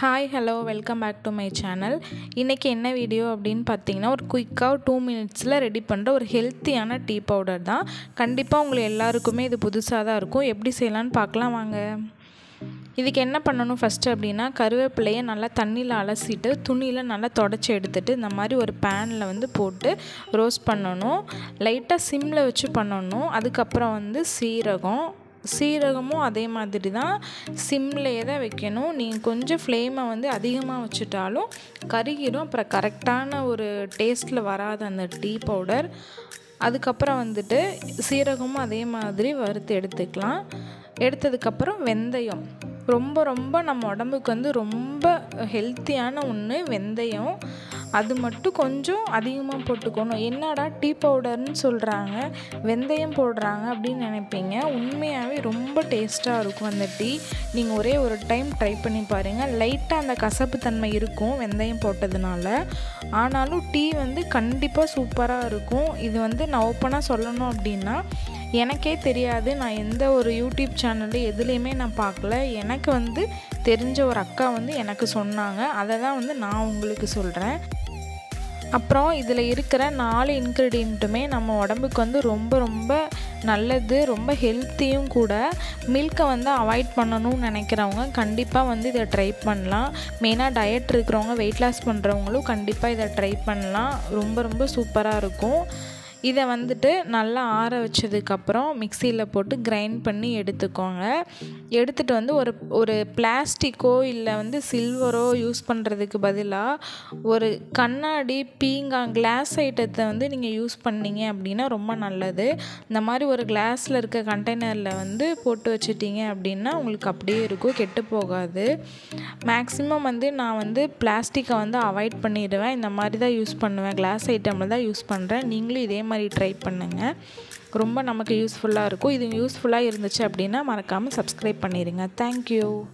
Hi hello welcome back to my channel. இன்றைக்கி என்ன video அப்படின்னு பார்த்தீங்கன்னா, ஒரு குயிக்காக 2 மினிட்ஸில் ரெடி பண்ணுற ஒரு ஹெல்த்தியான டீ பவுடர் தான். கண்டிப்பாக உங்களுக்கு எல்லாருக்குமே இது புதுசாக தான் இருக்கும். எப்படி செய்யலான்னு பார்க்கலாம் வாங்க. இதுக்கு என்ன பண்ணணும் ஃபஸ்ட்டு அப்படின்னா, கருவேப்பிலையை நல்லா தண்ணியில் அலசிட்டு துணியில் நல்லா தொடச்சி எடுத்துகிட்டு இந்த மாதிரி ஒரு பேனில் போட்டு ரோஸ்ட் பண்ணணும். லைட்டாக சிம்மில் வச்சு பண்ணணும். அதுக்கப்புறம் சீரகமும் அதே மாதிரி தான் சிம்லேயே தான் வைக்கணும். நீங்கள் கொஞ்சம் ஃப்ளேமை அதிகமாக வச்சுட்டாலும் கருகிடும். அப்புறம் கரெக்டான ஒரு டேஸ்ட்டில் வராது அந்த டீ பவுடர். அதுக்கப்புறம் சீரகமும் அதே மாதிரி வறுத்து எடுத்துக்கலாம். எடுத்ததுக்கப்புறம் வெந்தயம் ரொம்ப நம்ம உடம்புக்கு ரொம்ப ஹெல்த்தியான ஒன்று வெந்தயம். அது மட்டும் கொஞ்சம் அதிகமாக போட்டுக்கணும். என்னடா டீ பவுடர்னு சொல்கிறாங்க, வெந்தயம் போடுறாங்க அப்படின்னு நினைப்பீங்க. உண்மையாகவே ரொம்ப டேஸ்ட்டாக இருக்கும் அந்த டீ. நீங்கள் ஒரே ஒரு டைம் ட்ரை பண்ணி பாருங்கள். லைட்டாக அந்த கசப்பு தன்மை இருக்கும் வெந்தயம் போட்டதுனால. ஆனாலும் டீ கண்டிப்பாக சூப்பராக இருக்கும். இது நான் ஓப்பனாக சொல்லணும் அப்படின்னா, எனக்கே தெரியாது. நான் எந்த ஒரு யூடியூப் சேனலு எதுலேயுமே நான் பார்க்கல. எனக்கு தெரிஞ்ச ஒரு அக்கா எனக்கு சொன்னாங்க. அதை தான் நான் உங்களுக்கு சொல்கிறேன். அப்புறம் இதில் இருக்கிற 4 இன்க்ரீடியண்ட்டுமே நம்ம உடம்புக்கு ரொம்ப நல்லது, ரொம்ப ஹெல்த்தியும் கூட. மில்கை அவாய்ட் பண்ணணும்னு நினைக்கிறவங்க கண்டிப்பாக இதை ட்ரை பண்ணலாம். மெயினாக டயட் இருக்கிறவங்க, வெயிட் லாஸ் பண்ணுறவங்களும் கண்டிப்பாக இதை ட்ரை பண்ணலாம். ரொம்ப சூப்பராக இருக்கும். இதை நல்லா ஆற வச்சதுக்கப்புறம் மிக்சியில் போட்டு கிரைண்ட் பண்ணி எடுத்துக்கோங்க. எடுத்துகிட்டு ஒரு பிளாஸ்டிக்கோ இல்லை சில்வரோ யூஸ் பண்ணுறதுக்கு பதிலாக ஒரு கண்ணாடி கிளாஸ் ஐட்டத்தை நீங்கள் யூஸ் பண்ணீங்க அப்படின்னா ரொம்ப நல்லது. இந்த மாதிரி ஒரு கிளாஸில் இருக்க கண்டெய்னரில் போட்டு வச்சிட்டிங்க அப்படின்னா உங்களுக்கு அப்படியே இருக்கும், கெட்டு போகாது. மேக்ஸிமம் நான் பிளாஸ்டிக்கை அவாய்ட் பண்ணிடுவேன். இந்த மாதிரி தான் யூஸ் பண்ணுவேன், கிளாஸ் ஐட்டமில் தான் யூஸ் பண்ணுறேன். நீங்களும் இதே மாதிரி ட்ரை பண்ணுங்கள். ரொம்ப நமக்கு யூஸ்ஃபுல்லாக இருக்கும். இது யூஸ்ஃபுல்லாக இருந்துச்சு அப்படின்னா மறக்காமல் சப்ஸ்கிரைப் பண்ணிடுங்க. தேங்க்யூ.